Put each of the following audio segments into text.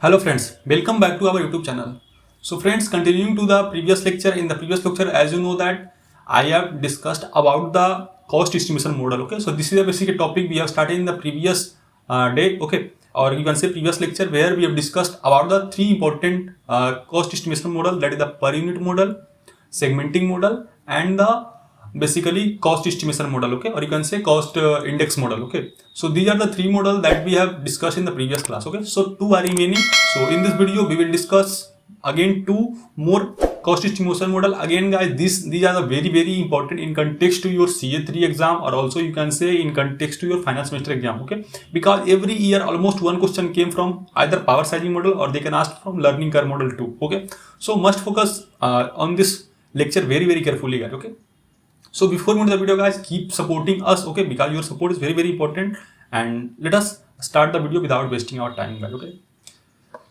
Hello friends, welcome back to our YouTube channel. So friends, continuing to the previous lecture, in the previous lecture, as you know that I have discussed about the cost estimation model. Okay, so this is a basic topic we have started in the previous day. Okay, or you can say previous lecture where we have discussed about the three important cost estimation model, that is the per unit model, segmenting model, and the basically cost estimation model. Okay, or you can say cost index model. Okay, so these are the three models that we have discussed in the previous class. Okay, so two are remaining. So in this video we will discuss again two more cost estimation model. Again guys, these are the very important in context to your CA3 exam, or also you can say in context to your final semester exam. Okay, because every year almost one question came from either power sizing model or they can ask from learning curve model too. Okay, so must focus on this lecture very carefully guys. Okay, so before moving to the video guys, keep supporting us, okay, because your support is very important. And let us start the video without wasting our time guys. Okay,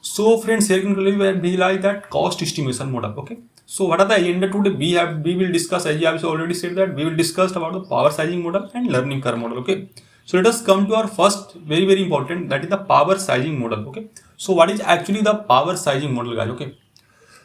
so friends, here can clearly be like that cost estimation model. Okay, so what are the agenda today? We will discuss, as I have already said, that we will discuss about the power sizing model and learning curve model. Okay, so let us come to our first very important, that is the power sizing model. Okay, so what is actually the power sizing model guys? Okay,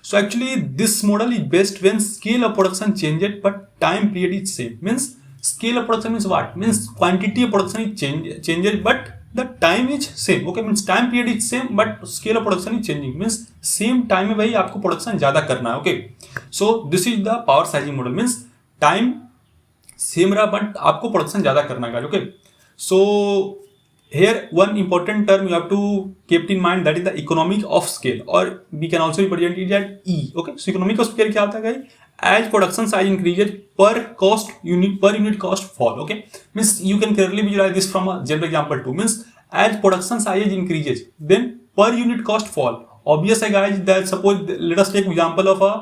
so actually this model is best when scale of production changes but time period is same. Means scale of production means what? Means quantity of production is changes but the time is same. Okay, means time period is same but scale of production is changing. Means same time में भाई आपको production ज़्यादा करना है. Okay, so this is the power sizing model. Means time same रहा but आपको production ज़्यादा करना है. Okay, so here one important term you have to keep in mind, that is the economic of scale, or we can also represent it as E. Okay, so economic of scale क्या होता है guys? As production size increases, per unit cost fall. Okay, means you can clearly visualize this from a general example too. Means as production size increases, then per unit cost fall. Obvious है guys that suppose let us take example of a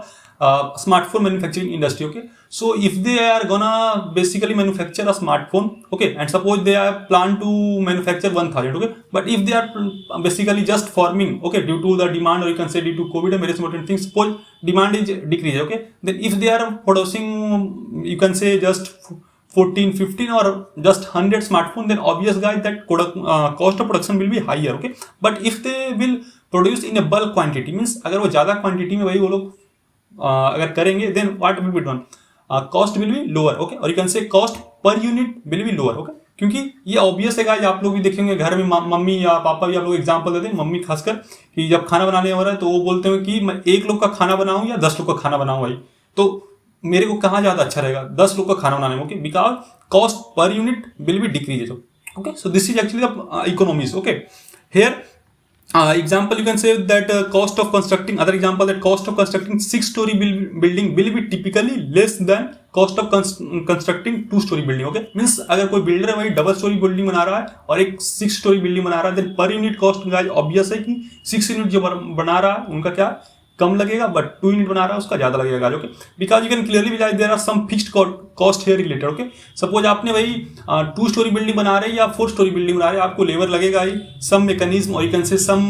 smartphone manufacturing industry. Okay, so if they are gonna basically manufacture a smartphone, okay, and suppose they are plan to manufacture 1000, okay, but if they are basically just forming, okay, due to the demand, or you can say due to COVID and various important things, suppose demand is decreased, okay, then if they are producing, you can say just 14, 15 or just 100 smartphone, then obvious guys that cost of production will be higher. Okay, but if they will produce in a bulk quantity, means अगर वो ज़्यादा quantity में वही वो लोग अगर करेंगे, then what will be done? Cost will be lower. Okay, और you can say cost per unit will be lower. Okay, क्योंकि ये ऑब्वियस है गाइस, आप लोग भी देखेंगे घर में मम्मी या पापा भी आप लोग एग्जांपल देते हैं, मम्मी खासकर, कि जब खाना बनाने हो रहा है तो वो बोलते हैं कि मैं 1 लोग का खाना बनाऊं या 10 लोग का खाना बनाऊं भाई, तो मेरे को कहाँ ज़्यादा अच्छा रहेगा? 10 लोग का खाना बनाने में. Okay, because cost per unit will be decrease. Okay, so this is actually the economies. Okay, here example you can say that cost of constructing, other example that cost of constructing 6-story building will be typically less than cost of constructing 2-story building. Okay, means अगर कोई builder है वही double storey building बना रहा है और एक 6 story building बना रहा है, then per unit cost guys obvious है कि 6 यूनिट जो बना रहा है उनका क्या कम लगेगा, बट 2 यूनिट बना रहा है उसका ज्यादा लगेगा. Okay, because you can clearly visualise there are some fixed cost here related. Okay, suppose आपने भाई 2 स्टोरी बिल्डिंग बना रहे हैं या 4 स्टोरी बिल्डिंग बना रहे हैं, आपको लेबर लगेगा ही, सम मैकेनिज्म और you can say some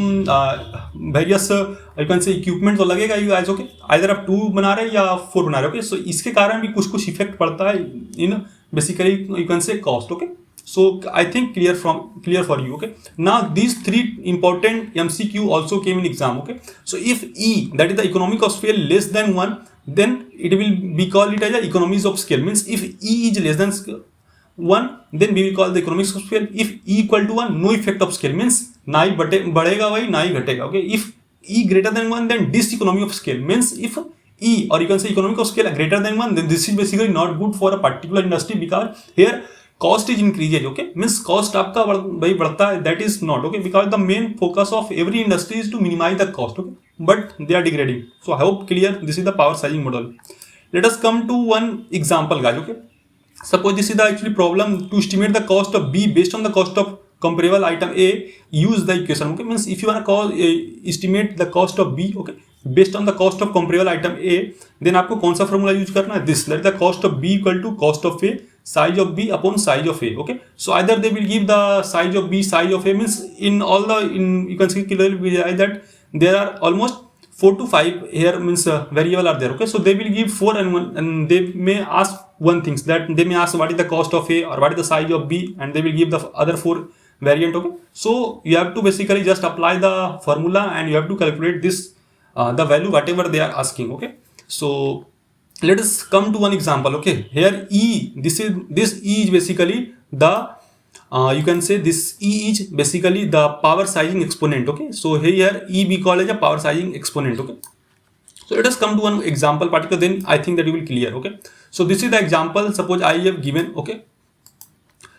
various you can say equipment तो लगेगा ही गाइस. ओके, आइदर आप 2 बना रहे हैं या 4 बना रहे हैं. ओके, सो इसके कारण भी कुछ इफेक्ट पड़ता है इन बेसिकली यू कैन से cost. Okay, so I think clear for you. Okay, now these three important MCQ also came in exam. Okay, so if E, that is the economic of scale, less than 1, then it will be called it as a economies of scale. Means if E is less than 1, then we will call the economics of scale. If E equal to 1, no effect of scale, means ना ही बढ़ेगा भाई ना ही घटेगा. Okay, if E greater than 1, then this economy of scale. Means if E, or you can say economic of scale, greater than 1, then this is basically not good for a particular industry, because here cost is increases. Okay, means cost आपका भाई बढ़ता है, that is not okay, because the main focus of every industry is to minimize the cost. Okay, but they are degrading. So I hope clear. This is the power sizing model. Let us come to one example guys. Okay, suppose this is the actually problem to estimate the cost of B based on the cost of comparable item A. Use the equation. Okay, means if you want to estimate the cost of B, okay, based on the cost of comparable item A, then आपको कौन सा formula use करना है? This, let the cost of B equal to cost of A size of B upon size of A. Okay, so either they will give the size of B, size of A, means in all the you can see clearly that there are almost 4 to 5 here, means variable are there. Okay, so they will give 4 and 1, and they may ask one things, that they may ask what is the cost of A or what is the size of B, and they will give the other 4 variant. Okay, so you have to basically just apply the formula and you have to calculate this the value whatever they are asking. Okay, so let us come to one example. Okay, here E, this E is basically the you can say this E is basically the power sizing exponent. Okay, so here E we call as a power sizing exponent. Okay, so let us come to one example particular, then I think that you will clear. Okay, so this is the example. Suppose I have given. Okay,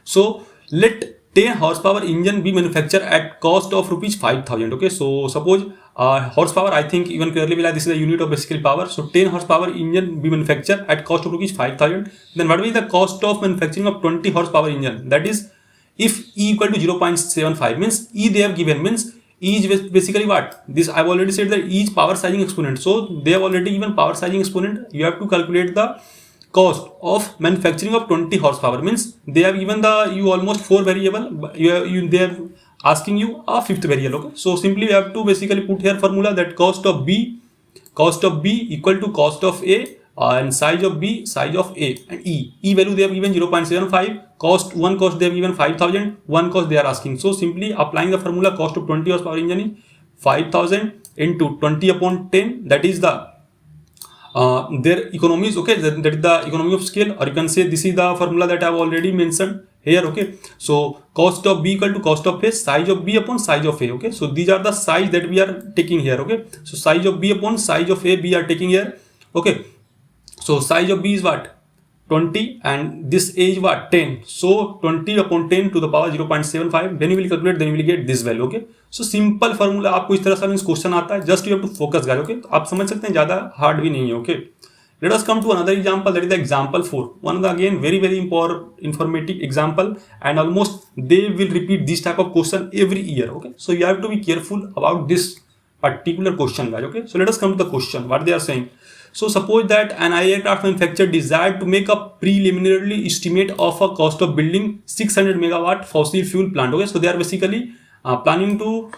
so let 10 horsepower engine be manufactured at cost of rupees 5,000. Okay, so suppose horsepower, I think even clearly will this is the unit of basically power. So 10 horsepower engine be manufactured at cost of rupees 5,000. Then what will be the cost of manufacturing of 20 horsepower engine? That is, if E equal to 0.75 means E they have given, means E is basically what? This I've already said that E is power sizing exponent. So they have already given power sizing exponent. You have to calculate the cost of manufacturing of 20 horsepower, means they have given the you almost 4 variable, they are asking you a 5th variable. Okay, so simply you have to basically put here formula that cost of B equal to cost of A and size of B, size of A, and E value they have given 0.75, cost they have given 5,000, one cost they are asking. So simply applying the formula, cost of 20 horsepower engine is 5,000 into 20 upon 10, that is the their economies. Okay, that is the economy of scale, or you can say this is the formula that I have already mentioned here. Okay, so cost of B equal to cost of A, size of B upon size of A. Okay, so these are the size that we are taking here. Okay, so size of B upon size of A we are taking here. Okay, so size of B is what? 20 and this A is what? 10. So 20 upon 10 to the power 0.75, then you will calculate, then you will get this value. Okay, so simple formula आपको इस तरह से means question आता है, just you have to focus guys. Okay, तो आप समझ सकते हैं, ज्यादा हार्ड भी नहीं है. Okay, let us come to another example, that is the example 4. One of the again very important informative example, and almost they will repeat this type of question every year. Okay, so you have to be careful about this particular question guys. Okay, so let us come to the question, what they are saying. So suppose that an aircraft manufacturer desired to make a preliminary estimate of a cost of building 600 megawatt fossil fuel plant. Okay, so they are basically planning to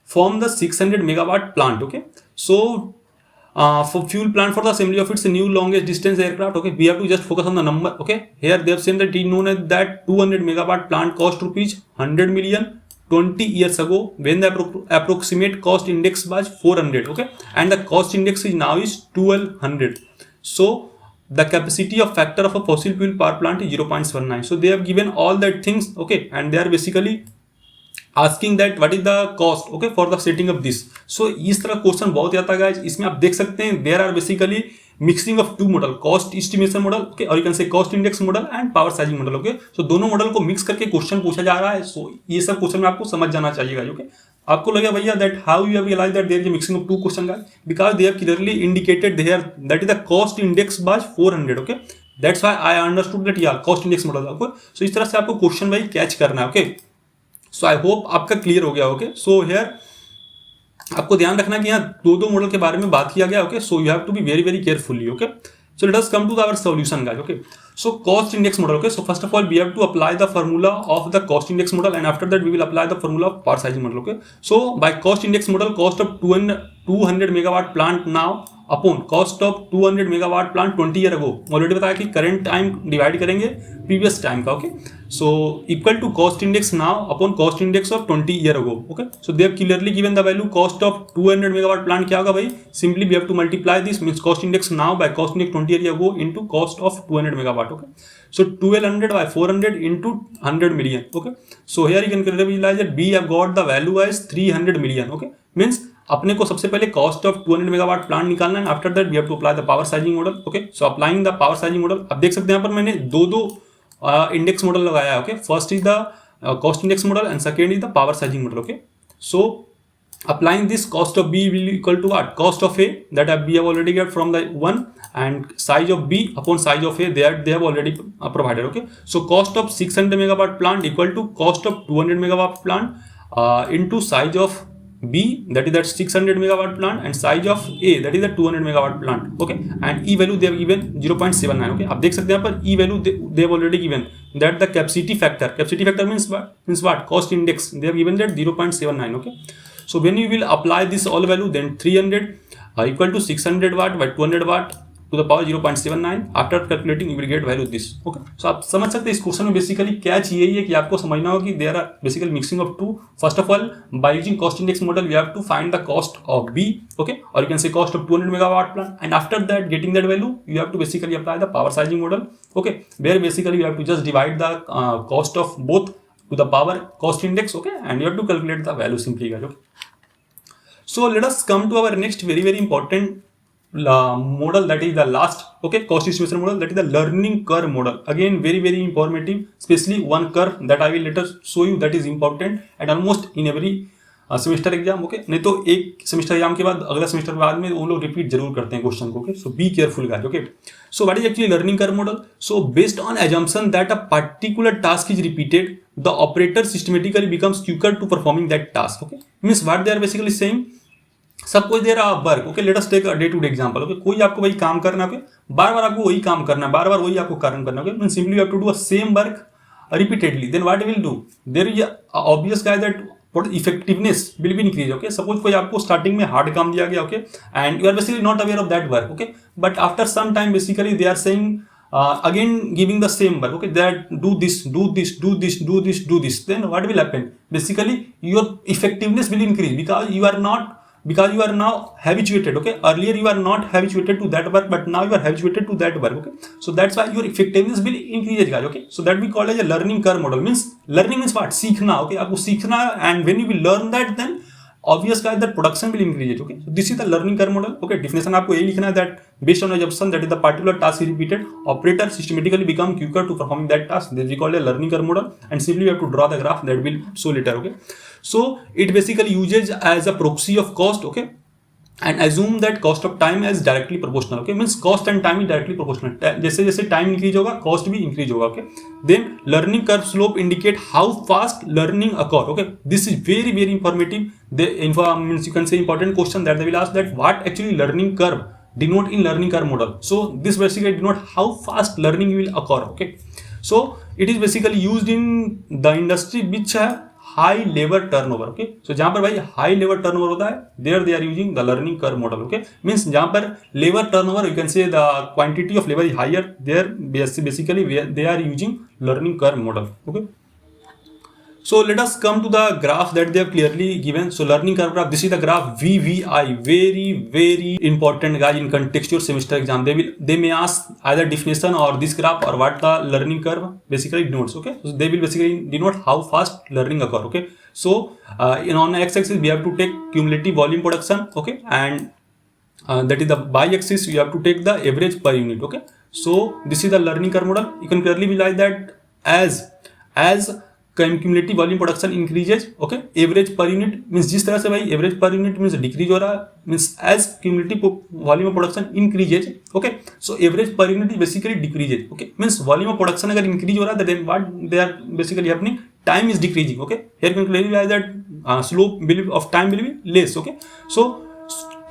form the 600 megawatt plant. Okay, so for fuel plant for the assembly of its new longest distance aircraft. Okay, we have to just focus on the number. Okay, here they have said that it known as that 200 megawatt plant cost rupees 100 million 20 years ago, when the approximate cost index was 400. Okay, and the cost index is now is 1200. So the capacity of factor of a fossil fuel power plant is 0.79. So they have given all that things. Okay, and they are basically asking that what is the cost. Okay, for the setting of this. So इस तरह question बहुत आता है guys. इसमें आप देख सकते हैं there are basically mixing of two model, cost estimation model, okay, और you can say cost index model and power sizing model. Okay, so दोनों मॉडल को मिक्स करके क्वेश्चन पूछा जा रहा है. सो ये सब क्वेश्चन में आपको समझ जाना चाहिए गाइज. ओके, आपको लगे भैया that how you have realized that there is a mixing of two question guys, because they have clearly indicated there that is the cost index was 400. Okay, that's why I understood that yeah cost index model. Okay, so इस तरह से आपको question भाई catch करना है. Okay, so I hope आपका clear हो गया. ओके, सो हियर आपको ध्यान रखना कि यहाँ दो मॉडल के बारे में बात किया गया. Okay, so you have to be very very carefully. Okay, so let us come to our solution guys. Okay, so cost index model. Okay, so first of all we have to apply the formula of the cost index model, and after that we will apply the formula of power sizing model. Okay, so by cost index model, cost of 200 megawatt plant now upon cost of 200 megawatt plant 20 year ago. Already बताया कि current time divide करेंगे previous time का. Okay, so equal to cost index now upon cost index of 20 year ago. Okay, so they have clearly given the value cost of 200 megawatt plant क्या होगा भाई, simply we have to multiply this means cost index now by cost index 20 year ago into cost of 200 megawatt. Okay, so 1200 by 400 into 100 million. Okay, so here you can clearly realize that we have got the value as 300 million. Okay, means अपने को सबसे पहले cost of 200 megawatt plant निकालना है. After that we have to apply the power sizing model. Okay, so applying the power sizing model. अब देख सकते हैं यहाँ पर मैंने दो इंडेक्स मॉडल लगाया है. Okay, first is the cost index model and second is the power sizing model. Okay, so applying this, cost of B will equal to what? Cost of A that we have already got from the one, and size of B upon size of A they have already provided. Okay, so cost of 600 megawatt plant equal to cost of 200 megawatt plant into size of B, that is that 600 megawatt plant, and size of A, that is the 200 megawatt plant. Okay, and E value they have given 0.79. Okay, आप देख सकते हैं यहाँ पर E value they have already given that the capacity factor means what? Cost index they have given that 0.79. Okay, so when you will apply this all value, then 300 equal to 600 watt by 200 watt to the power 0.79 after calculating you will get value this. Okay, so आप समझ सकते हैं इस question में basically क्या चाहिए है कि आपको समझना होगा कि there are basically mixing of two. First of all, by using cost index model we have to find the cost of B, okay, or you can say cost of 200 megawatt plant, and after that getting that value you have to basically apply the power sizing model, okay, where basically you have to just divide the cost of both to the power cost index, okay, and you have to calculate the value simply, guys. Okay, so let us come to our next very important model, that is the last, okay, cost estimation model, that is the learning curve model. Again very informative, especially one curve that I will later show you, that is important and almost in every semester exam. Okay, नहीं तो एक semester exam के बाद अगला semester के बाद में वो लोग रिपीट जरूर करते हैं क्वेश्चन को. Okay, so be careful guys. Okay, so what is actually learning curve model? So based on assumption that a particular task is repeated, the operator systematically becomes quicker to performing that task. Okay, means what they are basically saying, suppose there are work. Okay, let us take a day to day example. Okay, कोई आपको वही काम करना है, बार बार आपको वही काम करना है, बार बार वही आपको कारण करना है. Okay, mean simply you have to do a same work repeatedly. Then what will do? There is a obvious guy that what effectiveness will be increased. Okay, suppose कोई आपको स्टार्टिंग में हार्ड काम दिया गया, okay, and you are basically not aware of that work, okay, but after some time basically they are saying again giving the same work, okay, that do this, then what will happen? Basically your effectiveness will increase because you are now habituated. Okay, earlier you are not habituated to that work, but now you are habituated to that work. Okay, so that's why your effectiveness will increase, guys. Okay, so that we call as a learning curve model. Means learning means what? सीखना. Okay, आपको सीखना है, and when you will learn that, then obvious guys that production will increase. Okay, so this is the learning curve model. Okay, definition आपको यही लिखना है, that based on assumption that is the particular task is repeated, operator systematically become quicker to performing that task. This we call a learning curve model, and simply you have to draw the graph that will show later. Okay, so it basically uses as a proxy of cost. Okay, and assume that cost of time is directly proportional. Okay, means cost and time is directly proportional. जैसे जैसे time increase होगा, cost भी increase होगा. Okay, then learning curve slope indicate how fast learning occur. Okay, this is very informative. The means you can say important question that they will ask, that what actually learning curve denote in learning curve model. So this basically denote how fast learning will occur. Okay, so it is basically used in the industry which have high labour turnover. Okay, so जहां पर भाई high labour turnover होता है, there they are using the learning curve model. Okay, means जहां पर labour turnover, you can say the quantity of labour is higher, there basically they are using learning curve model. Okay, so let us come to the graph that they have clearly given. So learning curve graph, this is the graph VVI, very important guys in contextual semester exam. They may ask either definition or this graph or what the learning curve basically denotes. Okay, so they will basically denote how fast learning occur. Okay, so on x-axis we have to take cumulative volume production. Okay, and that is the y-axis you have to take the average per unit. Okay, so this is the learning curve model. You can clearly visualize that as cumulative volume production increases, okay, average per unit means जिस तरह से भाई average per unit means decrease हो रहा है, means as cumulative volume of production increases, okay, so average per unit is basically decreases. Okay, means volume of production अगर increase हो रहा है, then what they are basically happening, time is decreasing. Okay, here you can clearly realize that slope of time will be less. Okay, so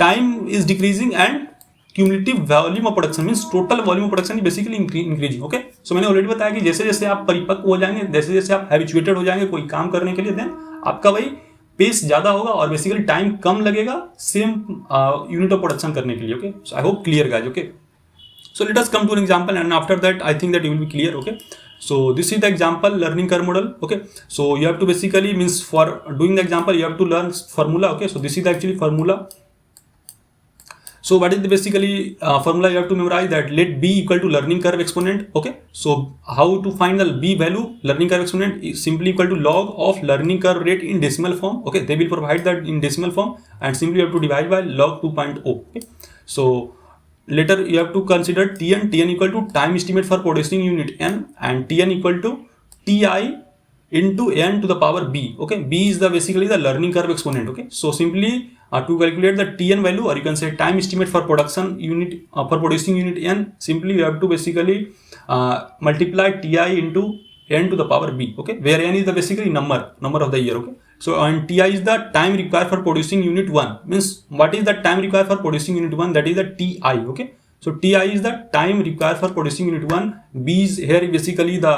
time is decreasing and cumulative volume of production means total volume of production basically increasing. Okay, so मैंने already बताया कि जैसे जैसे आप परिपक्व हो जाएंगे, जैसे जैसे आप हैबिचुएटेड हो जाएंगे कोई काम करने के लिए, देन आपका वही पेस ज्यादा होगा और बेसिकली टाइम कम लगेगा सेम यूनिट ऑफ प्रोडक्शन करने के लिए. Okay, so I hope clear guys. Okay, so let us come to an example and after that I think that you will be clear. Okay, so this is the example learning curve model. Okay, so you have to basically means for doing the example you have to learn formula. Okay, so this is the actually formula. So what is the basically formula you have to memorize, that let b equal to learning curve exponent. Okay, so how to find the b value? Learning curve exponent is simply equal to log of learning curve rate in decimal form. Okay, they will provide that in decimal form, and simply you have to divide by log 2.0. Okay, so later you have to consider tn equal to time estimate for producing unit n, and tn equal to ti into n to the power b. Okay, b is the basically the learning curve exponent. Okay, so simply to calculate the tn value, or you can say time estimate for production unit for producing unit n, simply you have to basically multiply ti into n to the power b. Okay, where n is the basically number of the year. Okay, so and ti is the time required for producing unit 1, means what is the time required for producing unit 1, that is the ti. Okay, so ti is the time required for producing unit 1, b is here basically the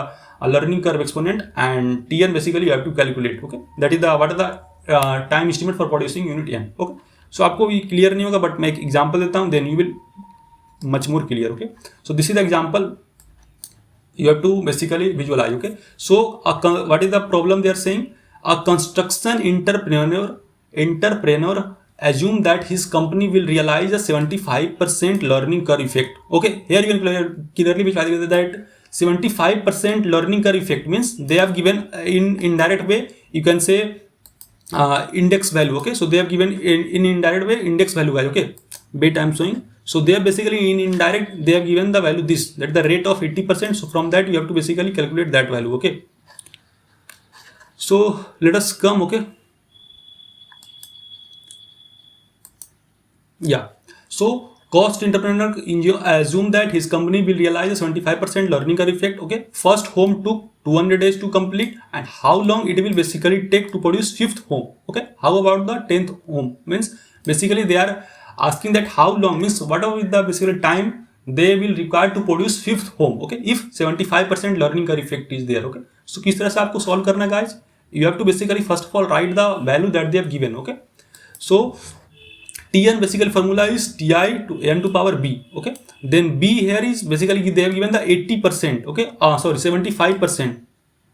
learning curve exponent, and tn basically you have to calculate. Okay, that is the what is the time estimate for producing unit n. Okay, so आपको भी clear नहीं होगा, but मैं एक example देता हूं, then you will much more clear. Okay, so this is the example you have to basically visualize. Okay, so what is the problem they are saying? A construction entrepreneur assume that his company will realize a 75% learning curve effect. Okay, here you can clearly visualize that 75% learning curve effect means they have given in indirect way, you can say index value. Okay, so they have given in indirect way index value. Okay, bit I'm showing. So they are basically in indirect, they have given the value this, that the rate of 80%. So from that you have to basically calculate that value. Okay, so let us come. Okay, yeah, so cost entrepreneur assume that his company will realize a 75% learning curve effect. Okay, first home took 200 days to complete, and how long it will basically take to produce fifth home. Okay, how about the 10th home? Means basically they are asking that how long, means whatever is the basically time they will require to produce fifth home. Okay, if 75% learning curve effect is there. Okay, so किस तरह से आपको solve करना है guys? You have to basically first of all write the value that they have given. Okay, so Tn basically formula is Ti to n to power b. Okay, then b here is basically they have given the 80%. Okay, sorry, 75%.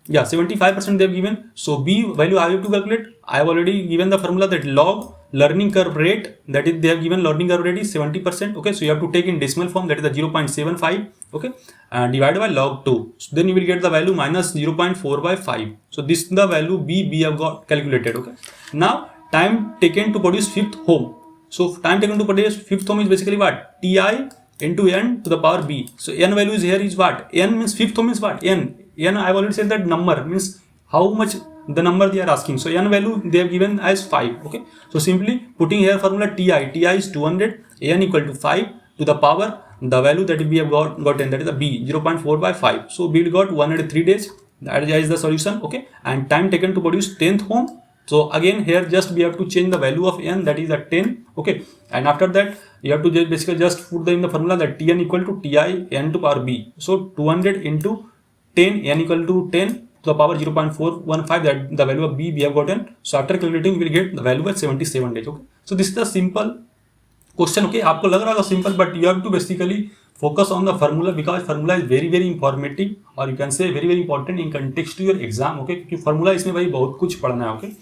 Yeah, 75% they have given. So b value I have to calculate. I have already given the formula that log learning curve rate, that is they have given learning curve rate is 70%. Okay, so you have to take in decimal form, that is the 0.75. Okay, and divided by log 2. So then you will get the value minus 0.4 by 5. So this is the value b have got calculated. Okay, now time taken to produce fifth home. So time taken to produce fifth home is basically what? Ti into n to the power b. So n value is here is what? N means fifth home is what? N. N I have already said that number means how much the number they are asking. So n value they have given as 5. Okay. So simply putting here formula Ti is 200, n equal to 5 to the power the value that we have gotten, that is the b 0.4 by 5. So we got 103 days. That is the solution. Okay. And time taken to produce 10th home. So again here just we have to change the value of n, that is a 10. Okay, and after that you have to basically just put in the formula that Tn equal to Ti n to power b. So 200 into 10, n equal to 10 to the power 0.415, that the value of b we have gotten. So after calculating we will get the value at 77 days. Okay, so this is the simple question. Okay, आपको लग रहा है simple, but you have to basically focus on the formula, because formula is very very informative, or you can say very very important in context to your exam. Okay, क्योंकि formula इसमें भाई बहुत कुछ पढ़ना है. Okay,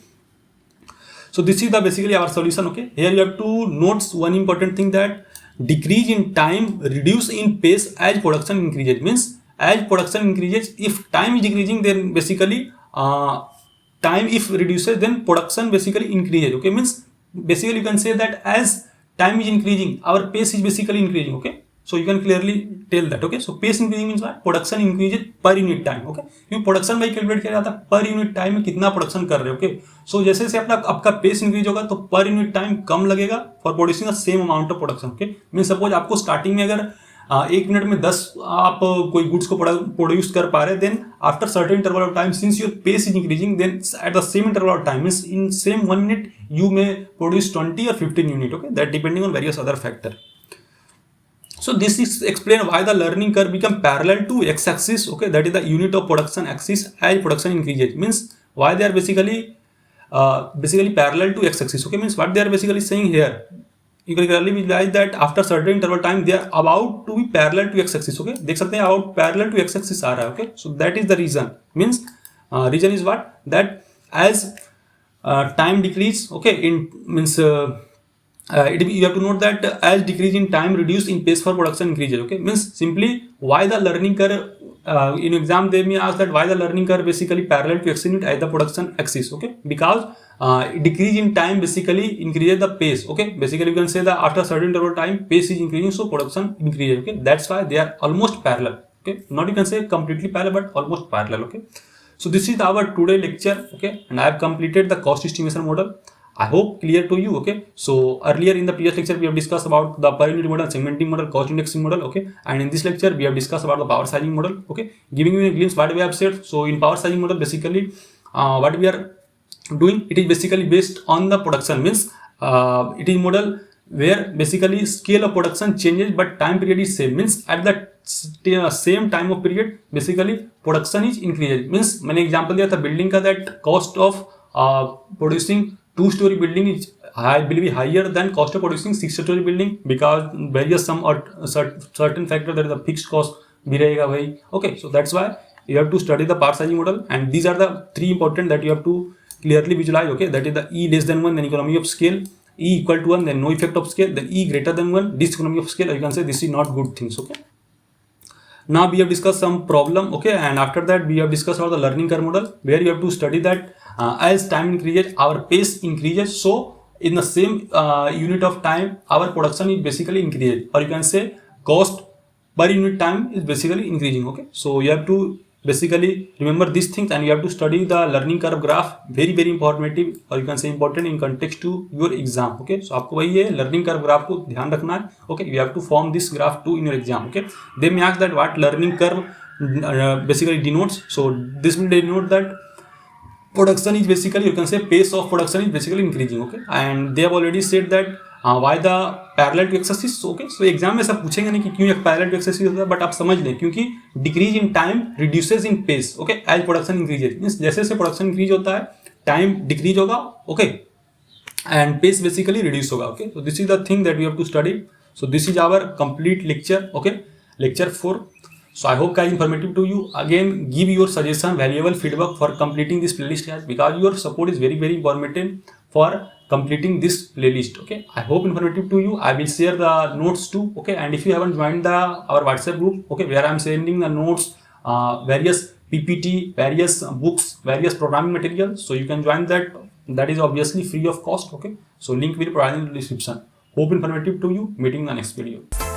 so this is the basically our solution. Okay, here you have to note one important thing, that decrease in time, reduce in pace as production increases. Means as production increases, if time is decreasing, then basically time if reduces, then production basically increases. Okay, means basically you can say that as time is increasing, our pace is basically increasing. Okay, so you can clearly tell that. Okay, so pace increasing means what? Production increases per unit time. Okay, क्योंकि production भाई calculate किया जाता है per unit time में कितना production कर रहे हो. ओके, सो जैसे जैसे अपना आपका पेस इंक्रीज होगा तो पर यूनिट टाइम कम लगेगा for producing the same amount of production. Okay, mean suppose आपको स्टार्टिंग में अगर 1 मिनट में 10 आप कोई गुड्स को प्रोड्यूस कर पा रहे, then after certain interval of time, since your pace is increasing, then at the same interval of time means in same 1 minute you may produce 20 or 15 unit. Okay, that depending on various other factor. So this is explain why the learning curve become parallel to x-axis. Okay, that is the unit of production axis as production increases. Means why they are basically parallel to x-axis. Okay, means what they are basically saying here, you can clearly visualize that after certain interval time they are about to be parallel to x-axis. Okay, देख सकते हैं about parallel to x-axis आ रहा है. Okay, so that is the reason. Means reason is what, that as time decrease. Okay, in means you have to note that as decrease in time, reduce in pace for production increases. Okay, means simply why the learning curve in exam they may ask that why the learning curve basically parallel to x unit as the production axis. Okay, because decrease in time basically increases the pace. Okay, basically you can say that after certain interval time pace is increasing, so production increases. Okay, that's why they are almost parallel. Okay, not you can say completely parallel, but almost parallel. Okay, so this is our today lecture. Okay, and I have completed the cost estimation model. I hope clear to you. Okay, so earlier in the previous lecture we have discussed about the per unit model, segmenting model, cost indexing model. Okay, and in this lecture we have discussed about the power sizing model. Okay, giving you a glimpse what we have said. So in power sizing model, basically what we are doing, it is basically based on the production. Means it is model where basically scale of production changes but time period is same. Means at the same time of period basically production is increased. Means मैंने example दिया था building का, that cost of producing 2-story building is I believe higher than cost of producing 6-story building because various some or certain factor that is the fixed cost भी रहेगा भाई. Okay, so that's why you have to study the part sizing model, and these are the three important that you have to clearly visualize. Okay, that is the E less than 1, then economy of scale, E equal to 1, then no effect of scale, then E greater than 1, diseconomy of scale, or you can say this is not good things. Okay, now we have discussed some problem. Okay, and after that we have discussed about the learning curve model, where you have to study that as time increases our pace increases, so in the same unit of time our production is basically increases, or you can say cost per unit time is basically increasing. Okay, so you have to basically remember these things, and you have to study the learning curve graph, very very informative, or you can say important in context to your exam. Okay, so आपको वही है learning curve graph को ध्यान रखना है. Okay, you have to form this graph too in your exam. Okay, they may ask that what learning curve basically denotes. So this will denote that production is basically, you can say pace of production is basically increasing. Okay, and they have already said that why the parallel to exercise. Okay, so exam में सब पूछेंगे नहीं कि क्यों एक parallel to axes होता है, but आप समझ लें क्योंकि decrease in time reduces in pace. Okay, as production increases, means जैसे जैसे प्रोडक्शन इंक्रीज होता है टाइम डिक्रीज होगा. Okay, and pace basically reduce होगा. Okay, so this is the thing that you have to study. So this is our complete lecture. Okay, lecture 4. So I hope guys informative to you. Again, give your suggestion, valuable feedback for completing this playlist guys, because your support is very very important for completing this playlist. Okay, I hope informative to you. I will share the notes too. Okay, and if you haven't joined our WhatsApp group, okay, where I'm sending the notes, various PPT, various books, various programming materials, so you can join that. That is obviously free of cost. Okay, so link will be provided in the description. Hope informative to you. Meeting in the next video.